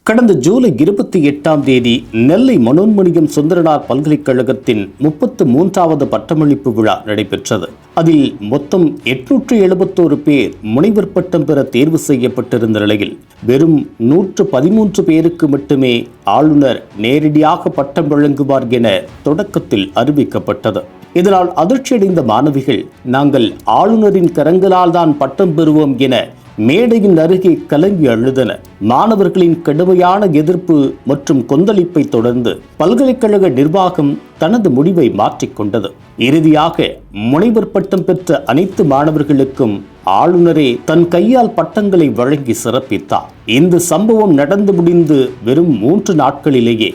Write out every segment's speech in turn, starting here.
கடந்த ஜூலை 28ஆம் தேதி நெல்லை மனோன்மணியம் சுந்தரனார் பல்கலைக்கழகத்தின் 33வது பட்டமளிப்பு விழா நடைபெற்றது. அதில் மொத்தம் 871 பேர் முனைவர் பட்டம் பெற தேர்வு செய்யப்பட்டிருந்த நிலையில் வெறும் 113 பேருக்கு மட்டுமே ஆளுநர் நேரடியாக பட்டம் வழங்குவார் என தொடக்கத்தில் அறிவிக்கப்பட்டது. இதனால் அதிர்ச்சியடைந்த மாணவிகள், நாங்கள் ஆளுநரின் கரங்களால் தான் பட்டம் பெறுவோம் என மேடையின் அருகே கலங்கி அழுதனர். மாணவர்களின் கடுமையான எதிர்ப்பு மற்றும் கொந்தளிப்பை தொடர்ந்து பல்கலைக்கழக நிர்வாகம் தனது முடிவை மாற்றிக்கொண்டது. இறுதியாக முனைவர் பட்டம் பெற்ற அனைத்து மாணவர்களுக்கும் ஆளுநரே தன் கையால் பட்டங்களை வழங்கி சிறப்பித்தார். இந்த சம்பவம் நடந்து முடிந்து வெறும் 3 நாட்களிலேயே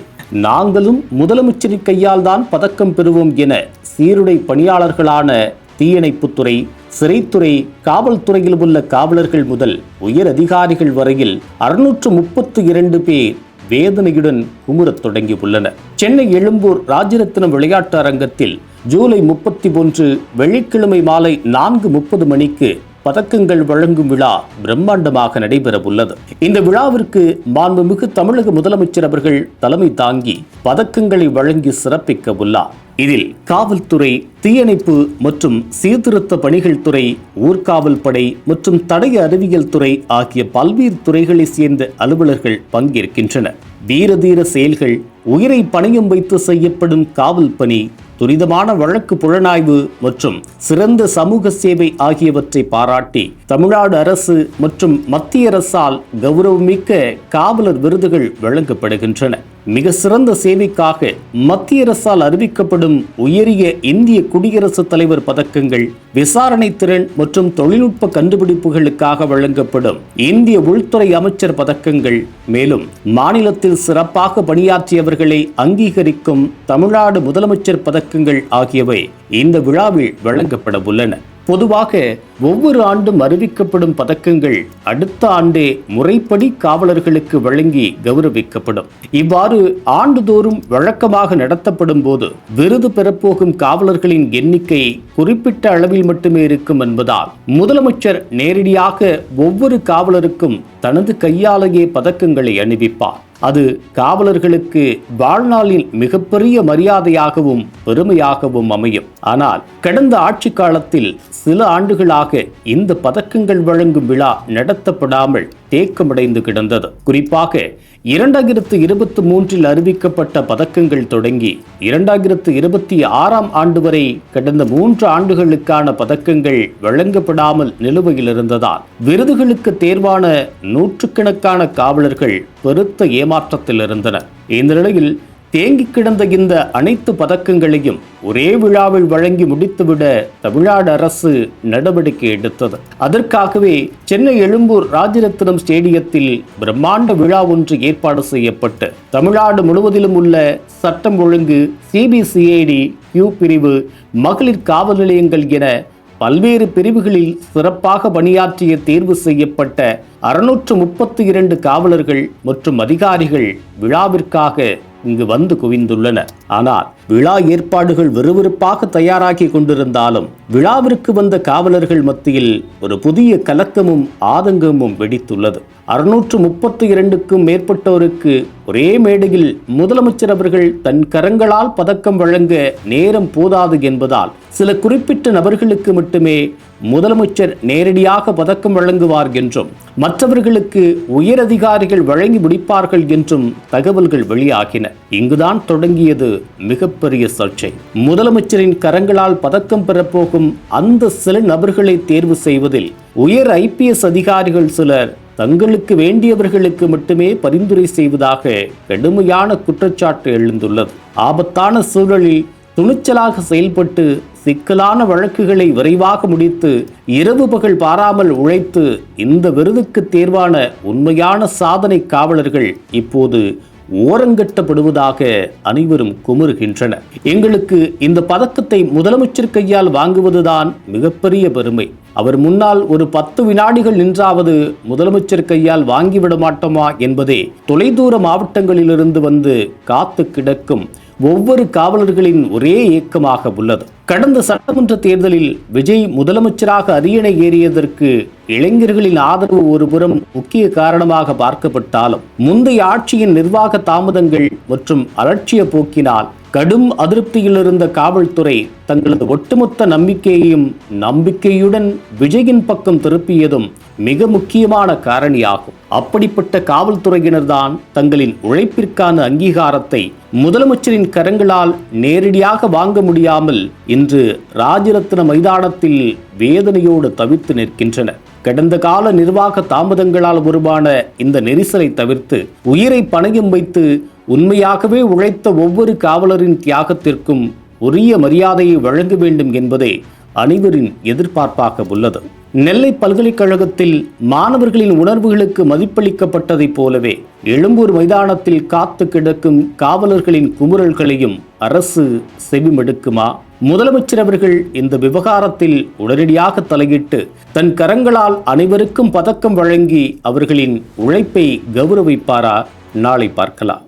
நாங்களும் முதலமைச்சரின் கையால் தான் பதக்கம் பெறுவோம் என சீருடை பணியாளர்களான தீயணைப்புத்துறை, சிறைத்துறை, காவல்துறையில் உள்ள காவலர்கள் முதல் உயர் அதிகாரிகள் வரையில் 632 பேர் வேதனையுடன் குமுறத் தொடங்கியுள்ளனர். சென்னை எழும்பூர் ராஜரத்னம் விளையாட்டு அரங்கத்தில் ஜூலை 31 வெள்ளிக்கிழமை மாலை 4:30 மணிக்கு பதக்கங்கள் வழங்கும் விழா பிரம்மாண்டமாக நடைபெற உள்ளது. இந்த விழாவிற்கு மாண்புமிகு தமிழக முதலமைச்சர் அவர்கள் தலைமை தாங்கி பதக்கங்களை வழங்கி சிறப்பிக்க உள்ளார். இதில் காவல்துறை, தீயணைப்பு மற்றும் சீர்திருத்த பணிகள் துறை, ஊர்காவல் படை மற்றும் தடய அறிவியல் துறை ஆகிய பல்வேறு துறைகளை சேர்ந்த அலுவலர்கள் பங்கேற்கின்றனர். வீரதீர செயல்கள், உயிரை பணயம் வைத்து செய்யப்படும் காவல் பணி, துரிதமான வழக்கு புலனாய்வு மற்றும் சிறந்த சமூக சேவை ஆகியவற்றை பாராட்டி தமிழ்நாடு அரசு மற்றும் மத்திய அரசால் கௌரவமிக்க காவலர் விருதுகள் வழங்கப்படுகின்றன. மிக சிறந்த சேவைக்காக மத்திய அரசால் அறிவிக்கப்படும் உயரிய இந்திய குடியரசுத் தலைவர் பதக்கங்கள், விசாரணை திறன் மற்றும் தொழில்நுட்ப கண்டுபிடிப்புகளுக்காக வழங்கப்படும் இந்திய உள்துறை அமைச்சர் பதக்கங்கள், மேலும் மாநிலத்தில் சிறப்பாக பணியாற்றியவர்களை அங்கீகரிக்கும் தமிழ்நாடு முதலமைச்சர் பதக்கங்கள் ஆகியவை இந்த விழாவில் வழங்கப்பட உள்ளன. பொதுவாக ஒவ்வொரு ஆண்டும் அறிவிக்கப்படும் பதக்கங்கள் அடுத்த ஆண்டே முறைப்படி காவலர்களுக்கு வழங்கி கௌரவிக்கப்படும். இவ்வாறு ஆண்டுதோறும் வழக்கமாக நடத்தப்படும் போது விருது பெறப்போகும் காவலர்களின் எண்ணிக்கை குறிப்பிட்ட அளவில் மட்டுமே இருக்கும் என்பதால் முதலமைச்சர் நேரடியாக ஒவ்வொரு காவலருக்கும் தனது கையாலேயே பதக்கங்களை அணிவிப்பார். அது காவலர்களுக்கு வாழ்நாளில் மிகப்பெரிய மரியாதையாகவும் பெருமையாகவும் அமையும். ஆனால் கடந்த ஆட்சி காலத்தில் சில ஆண்டுகளாக இந்த பதக்கங்கள் வழங்கும் விழா நடத்தப்படாமல் தேக்கமடைந்து கிடந்தது. குறிப்பாக 2023 அறிவிக்கப்பட்ட பதக்கங்கள் தொடங்கி 2026ஆம் ஆண்டு வரை கடந்த 3 ஆண்டுகளுக்கான பதக்கங்கள் வழங்கப்படாமல் நிலுவையில் இருந்ததால் விருதுகளுக்கு தேர்வான நூற்றுக்கணக்கான காவலர்கள் பெருத்த ஏமாற்றத்தில் இருந்தனர். இந்த நிலையில் தேங்கி கிடந்த இந்த அனைத்து பதக்கங்களையும் ஒரே விழாவில் வழங்கி முடித்துவிட தமிழ்நாடு அரசு நடவடிக்கை எடுத்தது. அதற்காகவே சென்னை எழும்பூர் ராஜரத்னம் ஸ்டேடியத்தில் பிரம்மாண்ட விழா ஒன்று ஏற்பாடு செய்யப்பட்டு தமிழ்நாடு முழுவதிலும் உள்ள சட்டம் ஒழுங்கு, சிபிசிஐடி, கியூ பிரிவு, மகளிர் காவல் நிலையங்கள் என பல்வேறு பிரிவுகளில் சிறப்பாக பணியாற்றிய தேர்வு செய்யப்பட்ட 632 காவலர்கள் மற்றும் அதிகாரிகள் விழாவிற்காக இங்கு வந்து குவிந்துள்ளனர். ஆனால் விழா ஏற்பாடுகள் விறுவிறுப்பாக தயாராகி கொண்டிருந்தாலும் விழாவிற்கு வந்த காவலர்கள் மத்தியில் ஒரு புதிய கலக்கமும் ஆதங்கமும் வெடித்துள்ளது. 632க்கும் மேற்பட்டோருக்கு ஒரே மேடையில் முதலமைச்சர் அவர்கள் தன் கரங்களால் பதக்கம் வழங்க நேரம் போதாது என்பதால் சில குறிப்பிட்ட நபர்களுக்கு மட்டுமே முதலமைச்சர் நேரடியாக பதக்கம் வழங்குவார் என்றும் மற்றவர்களுக்கு உயர் அதிகாரிகள் வழங்கி முடிப்பார்கள் என்றும் தகவல்கள் வெளியாகின. இங்குதான் தொடங்கியது மிகப்பெரிய சர்ச்சை. முதலமைச்சரின் கரங்களால் பதக்கம் பெறப்போகும் அந்த சில நபர்களை தேர்வு செய்வதில் உயர் IPS அதிகாரிகள் சிலர் தங்களுக்கு வேண்டியவர்களுக்கு மட்டுமே பரிந்துரை செய்வதாக கடுமையான குற்றச்சாட்டு எழுந்துள்ளது. ஆபத்தான சூழலில் துணிச்சலாக செயல்பட்டு சிக்கலான வழக்குகளை விரைவாக முடித்து இரவு பகல் பாராமல் உழைத்து இந்த விருதுக்கு தேர்வான உண்மையான சாதனை காவலர்கள் இப்போது ஓரங்கட்டப்படுவதாக அனைவரும் குமுறுகின்றனர். எங்களுக்கு இந்த பதக்கத்தை முதலமைச்சர் கையால் வாங்குவதுதான் மிகப்பெரிய பெருமை. அவர் முன்னால் ஒரு 10 வினாடிகள் நின்றாவது முதலமைச்சர் கையால் வாங்கிவிட மாட்டோமா என்பதே தொலைதூர மாவட்டங்களிலிருந்து வந்து காத்து கிடக்கும் ஒவ்வொரு காவலர்களின் ஒரே ஏக்கமாக உள்ளது. கடந்த சட்டமன்ற தேர்தலில் விஜய் முதலமைச்சராக அரியணை ஏறியதற்கு இளைஞர்களின் ஆதரவு ஒருபுறம் முக்கிய காரணமாக பார்க்கப்பட்டாலும், முந்தைய ஆட்சியின் நிர்வாக தாமதங்கள் மற்றும் அலட்சிய போக்கினால் கடும் அதிருப்தியில் இருந்த காவல்துறை தங்களது ஒட்டுமொத்த நம்பிக்கையுடன் விஜயின் பக்கம் திருப்பியதும் மிக முக்கியமான காரணியாகும். அப்படிப்பட்ட காவல்துறையினர்தான் தங்களின் உழைப்பிற்கான அங்கீகாரத்தை முதலமைச்சரின் கரங்களால் நேரடியாக வாங்க முடியாமல் இன்று ராஜரத்ன மைதானத்தில் வேதனையோடு தவித்து நிற்கின்றனர். கடந்த கால நிர்வாக தாமதங்களால் உருவான இந்த நெரிசலை தவிர்த்து உயிரை பணயம் வைத்து உண்மையாகவே உழைத்த ஒவ்வொரு காவலரின் தியாகத்திற்கும் உரிய மரியாதையை வழங்க வேண்டும் என்பதே அனைவரின் எதிர்பார்ப்பாக உள்ளது. நெல்லை பல்கலைக்கழகத்தில் மாணவர்களின் உணர்வுகளுக்கு மதிப்பளிக்கப்பட்டதைப் போலவே எழும்பூர் மைதானத்தில் காத்து கிடக்கும் காவலர்களின் குமுறல்களையும் அரசு செவிமடுக்குமா? முதலமைச்சர் அவர்கள் இந்த விவகாரத்தில் உடனடியாக தலையிட்டு தன் கரங்களால் அனைவருக்கும் பதக்கம் வழங்கி அவர்களின் உழைப்பை கௌரவிப்பாரா? நாளை பார்க்கலாம்.